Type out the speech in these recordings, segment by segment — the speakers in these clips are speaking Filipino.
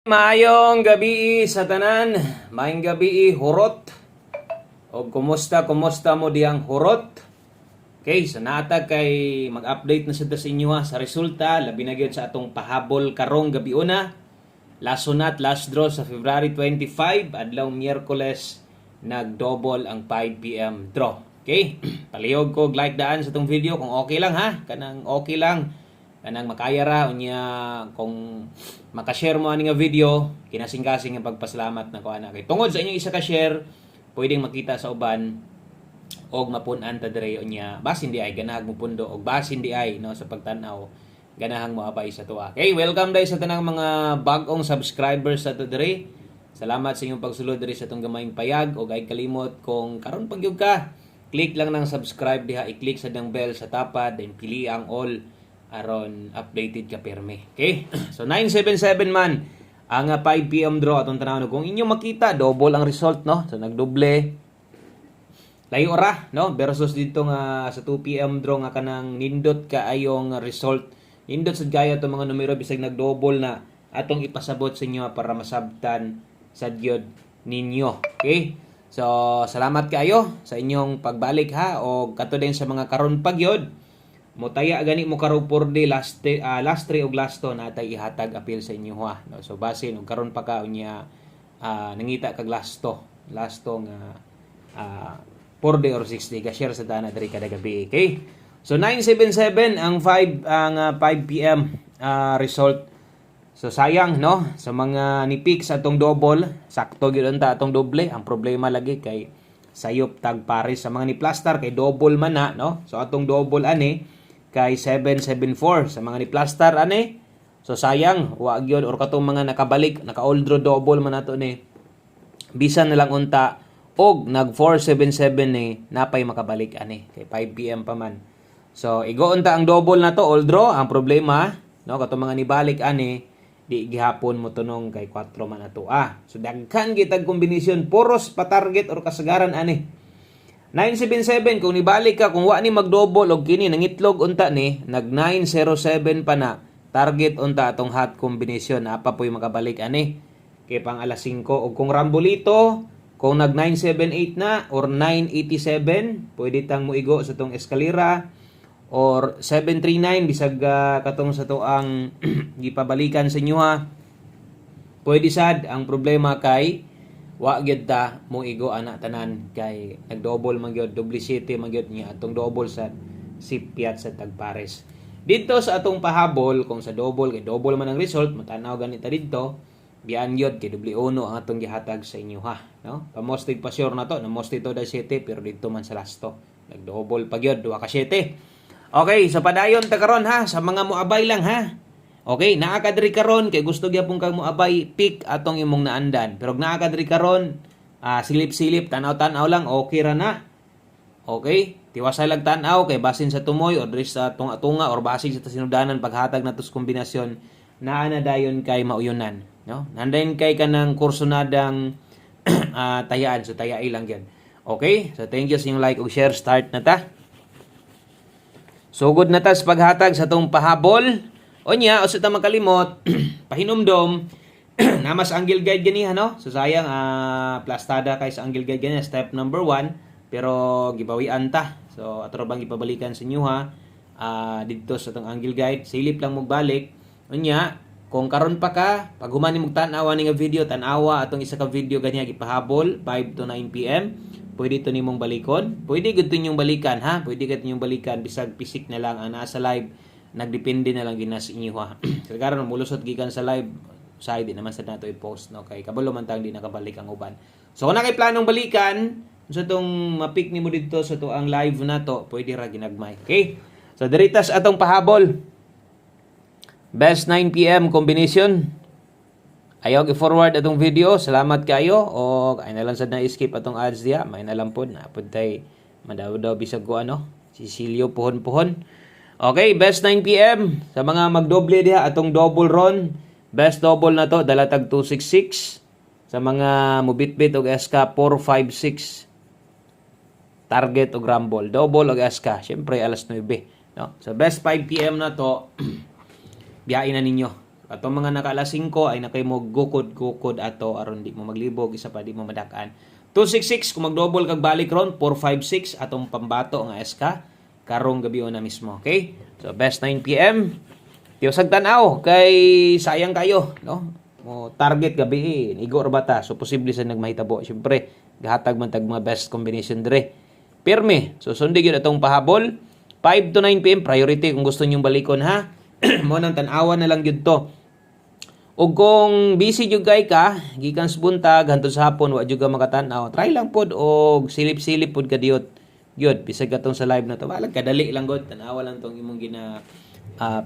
Maayong gabi sa tanan, maayong gabi hurot. O kumusta mo diyang hurot? Okay, so naata kay mag-update na sa inyo sa resulta labi na gyud sa atong pahabol karong gabi una. Last sunat, last draw sa February 25, adlaw Miyerkules nag-double ang 5 PM draw. Okay? Palihog ko like daan sa tong video kung okay lang ha. Kanang okay lang. Kanang makaya ra unya kung maka-share mo ani nga video, kinasing-kasing ang pagpasalamat na ko ana kay tungod sa inyong isa ka share, pwedeng makita sa uban og mapun-an ta dire unya basin di ay ganahag mo pundo og basin di ay no sa pagtan-aw ganahang mo abay sa tuwa. Okay, welcome dai sa tanang mga bag-ong subscribers sa to dire. Salamat sa inyong pagsulod dire sa tong gamayng payag og ay kalimot kung karon pagyud ka, click lang ng subscribe diha, i-click sa dang bell sa tapad then pili ang all aron updated ka perme. Okay? So 977 man ang 5 PM draw atong tanawon. Kung inyo makita double ang result no. So nagdoble. Layo ra no versus dito nga sa 2 PM draw nga kanang nindot ka ayong result. Nindot sad kaya to mga numero bisag nagdouble na atong ipasabot sa inyo para masabtan sa gyud ninyo. Okay? So salamat kayo sa inyong pagbalik ha o kato din sa mga karon pagyod. Motaya gani mo karo por day last 3 og last 2 natay ihatag appeal sa inyo ha. No? So base nung karon pa ka unya nangita kag last 2 nga por day or 6 day ka share sa dana diri kada gabi. Okay? So 977 ang 5 PM result. So sayang no sa mga nipik sa atong double, sakto gyud unta atong doble. Ang problema lagi kay sayop tag pares sa mga ni plaster kay double man na no. So atong double ani kay 774 sa mga ni plaster ani. So sayang wa gyud or katong mga nakabalik, naka-all draw double man nato ni. Bisan na lang unta og nag 477 ni napay makabalik ani kay 5 PM pa man. So igo unta ang double na to all draw, ang problema no katong mga nibalik ani di gihapon mo tunong kay 4 man nato. So daghan gitag kombinasyon puros pa target or kasagaran ani. 977 kung nibalik ka kung wa ni mag-double og kini nangitlog unta ni nag 907 pa na target unta atong hot combination apa poy makabalik ani kay pang alas 5 og kung rambolito kung nag 978 na or 987 pwede tang muigo sa tong eskalera or 739 bisag katong sa to ang gipabalikan sa inyo ha. Pwede sad ang problema kay wa gyud ta mo igo ana tanan kay nag-double man gyud, duplicity man gyud niya atong double sa sipiat sa tagpares. Dito sa atong pahabol kung sa double kay double man ang result, matanaw ganita dito. Biyan gyud kay doble uno ang atong gihatag sa inyo ha, no? Pamostig pa sure na to, na most ito da 7 pero dito man sa lasto. Nag-double pa gyud 2 ka 7. Okay, so padayon ta karon ha sa mga moabay lang ha. Okay, naa ka diri karon kay gusto gyapon kag moabay pick atong imong naandan. Pero naa ka diri karon silip-silip tanaw-tanaw lang okay ra na. Okay, tiwasay lang tanaw kay basin sa tumoy or diri sa tunga or basin sa sinudanan paghatag natos kombinasyon naa na dayon kay mauyonan, no? Nandayon kay kanang kursonadang tayaan so tayai lang yan. Okay, so thank you sa inyong like ug share, start na ta. Sugod na ta sa paghatag sa tong pahabol. Onya, usa ta makalimot, pahinumdom, namas angle guide ganiha no. So sayang plastada kay sa angle guide ganiha step number 1 pero gibawian ta. So ato bang gipabalikan sa inyo ha. Dito sa tong angle guide, silip lang mo balik. Onya, kung karon pa ka, pag humani mo tan-awa ni nga video, tan-awa atong isa ka video ganiha gipahabol 5 to 9 PM. Pwede ito nimong balikon. Pwede gud ninyong balikan ha. Pwede gud ninyong balikan bisag pisik na lang ang nasa live. Nagdepende na lang ginas inyo ha. Sa karon mulusot gikan sa live side di naman sa nato i-post no kay kabalo man tang di nakabalik ang uban. So kung na kay planong balikan sa tong ma-pick nimo dito sa to ang live na to, pwede ra ginagmay. Okay? So diritas atong pahabol. Best 9 PM combination. Ayaw i-forward atong video. Salamat kayo o ay na lang sad na skip atong ads diha. May na lang pod na pod tay madaw-daw bisag ko ano. Sisilyo puhon-puhon. Okay, best 9 PM sa mga magdoble diha atong double ron. Best double na to dalatag 266 sa mga mubitbit og SK 456. Target og rumble, double og SK. Syempre alas 9, no? So best 5 PM na to. Biyain na ninyo. Katong mga naka alas 5 ay nakay mo gukod ato aron di mo maglibog, isa pa di mo madakaan. 266 kung mag-double kag balik ron, 456 atong pambato nga SK karong gabi na mismo. Okay? So best 9 PM. Tiyosag tanaw kay sayang kayo, no? Mo target gabi igor bata. So posible sa nagmahitabo. Syempre, gahatag man tag mga best combination dire. Pirme. So sundig yun atong pahabol. 5 to 9 PM priority kung gusto niyo balikon ha. Mo nang tan-awan na lang gyud to. Ug kung busy jud kay ka, gikan sa buntag hangtod sa hapon wa jud ka makatan-aw, try lang pod og silip-silip pod ka diot. Gyud bisag katong sa live na to. Balag kadali lang gud tan-awa lang tong imong gina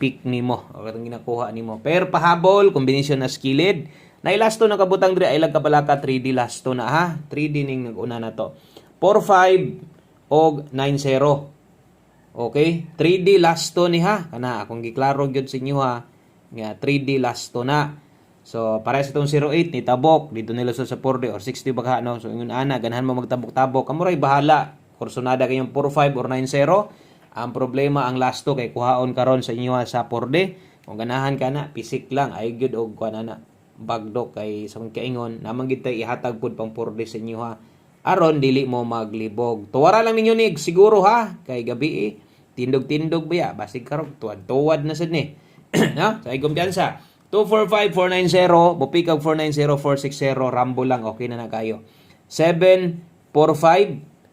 pick nimo o katong ginakuha nimo. Pero pahabol combination na skilled. Nailasto na kabutang dire ay lag kabalaka 3D lasto na ha. 3D ning nag-una na to. 4-5 og 9-0. Okay? 3D lasto ni ha. Kana akong giklaro gyud sa inyo ha. Nga 3D lasto na. So para sa itong 08 ni tabok dito nila sa 4D or 60 baka no. So ingon ana ganahan mo magtabok-tabok. Kamuray bahala. Kursonada kayong 4-5 or 9-0. Ang problema ang lasto kay kuhaon karon sa inyo sa 4D. Kung ganahan ka na pisik lang ay gyud og kuan na bagdok kay sa kaingon namang gid tay ihatag pud pang 4D sa inyo ha. Aron dili mo maglibog. Tuwara lang ninyo nig siguro ha kay gabi tindog-tindog ba basig karon tuwad-tuwad na sad ni. No? Sa kumpiyansa. 245-490, bupikag 490-460, rambo lang okay na kayo. 745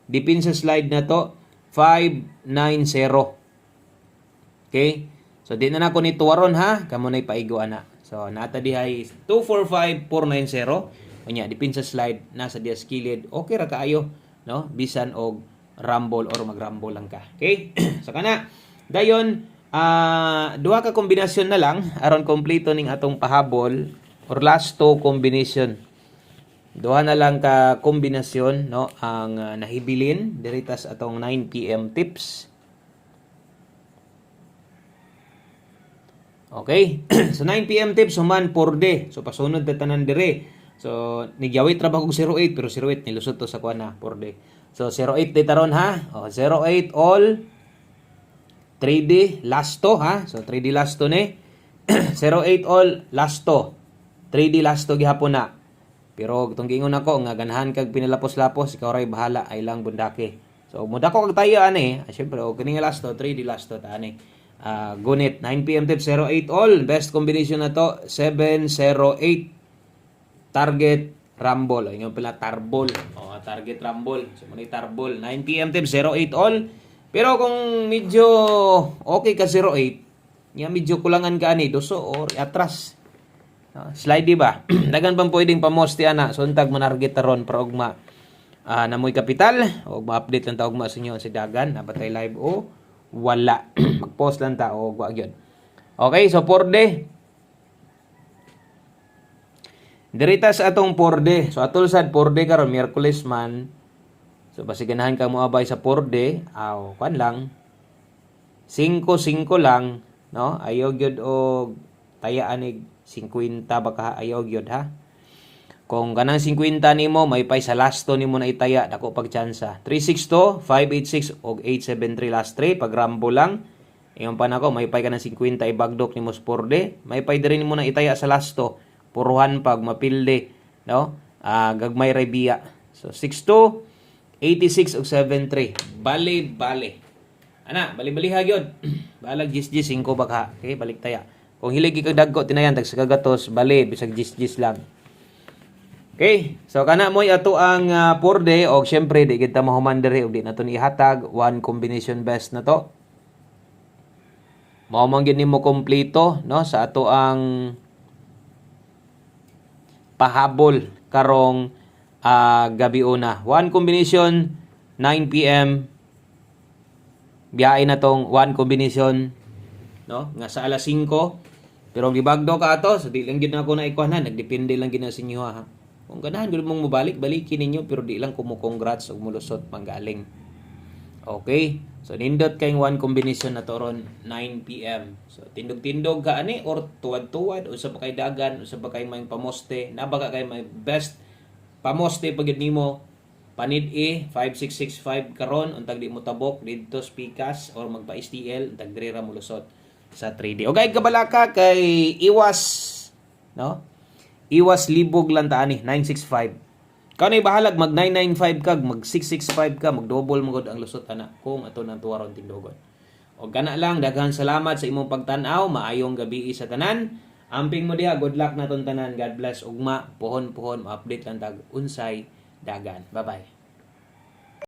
depensa slide na to 590. Okay? So di na nako ni tuwaron ha, kamo nay paiguan na. So nata dihay 245-490. Unya depensa slide nasa diya skilled. Okay ra kaayo, no? Bisan og rumble or mag-rumble lang ka. Okay? So kana dayon duha ka kombinasyon na lang aron kompleto ning atong pahabol or last two combination. Duha na lang ka kombinasyon no ang nahibilin diritas atong 9 PM tips. Okay? So 9 PM tips human 4D. So pasunod ta tanan dire. So nigyawit ra ba kog 08 pero 08 nilusot to sa kuan na 4D. So 08 ditaron ha. 08 all 3D lasto ha. So 3D lasto ni 08 all lasto. 3D lasto gihapon na. Pero itong giingon ako nga ganahan kag pinalapos-lapos ikaw ray bahala ay lang bundake. So mudako kag tayo ani. Syempre og kini nga lasto 3D lasto ta ani. Gunit 9 PM tips 08 all best combination na to 708 target rumble. Ingon pala tarbol. Target rumble. So muna tarbol 9 PM tips 08 all. Pero kung medyo okay ka 08, ya medyo kulangan ka ani doso or atras. Slide di ba? Dagan pang pwedeng pamoste ana suntag manarget taron para ugma namoy kapital o ma-update lang ta ugma sa inyo si dagan nabatay live o wala. Mag-post lang ta o wa gyud. Okay, so 4D. Dirita sa atong 4D. So atol sad 4D karon Miyerkules man. So basi ganahan ka mo abay sa 4D, kan lang 5-5 lang, no? Ayaw gyud og tayaan ig 50 baka ayaw gyud ha. Kung ganang 50 nimo may pay sa lasto nimo na itaya dako pag tsansa. 362, 586 og 873 last 3 pag rambo lang. Ingon pa nako may pay ka ng 50 ibagdok nimo sa 4D, may pay diri nimo na itaya sa lasto. Puruhan pag mapilde, no? Gagmay ray biya. So 62 86 og 73. Bali. Ana, bali hagyod. Balag gis 5 baka. Okay, balik taya. Kung hilig kag dagko tinayan tag sa kagatos, bali bisag gis lang. Okay, so kana moy ato ang 4D og syempre di kita mahuman diri og di nato ni ihatag one combination best na to. Mao man gyud nimo kompleto no sa ato ang pahabol karong gabi una. One combination 9 PM. Biyahe na tong one combination no nga sa alas 5 pero gibagdo ka ato so di lang gid nako na ikuan nagdepende lang gid na sa inyo ha. Kung ganahan gud mong balikin ninyo pero di lang kumo-congrats og mulusot panggaling. Okay? So nindot kay one combination na toron 9 PM. So tindog-tindog ka ani or tuwad-tuwad usa pa kay dagan, usa pa kay may pamoste, nabaga kay may best pamoste pagid nimo panid 5665 karon untag di mo tabok didto sa Pikas or magpa STL untag diri ra mulusot. sa 3D. O kay kabalaka kay iwas, no? Iwas libog lang ta ani 965. Kanay bahalag mag 995 kag mag 665 ka mag-double mo gud ang lusot ana kung ato nang tuwaron tingdogon. O kana lang, daghan salamat sa imong pagtan-aw. Maayong gabi sa tanan. Amping mo diha, good luck naton tanan. God bless ugma, pohon-pohon, ma-update lang tag unsay dagan. Bye-bye.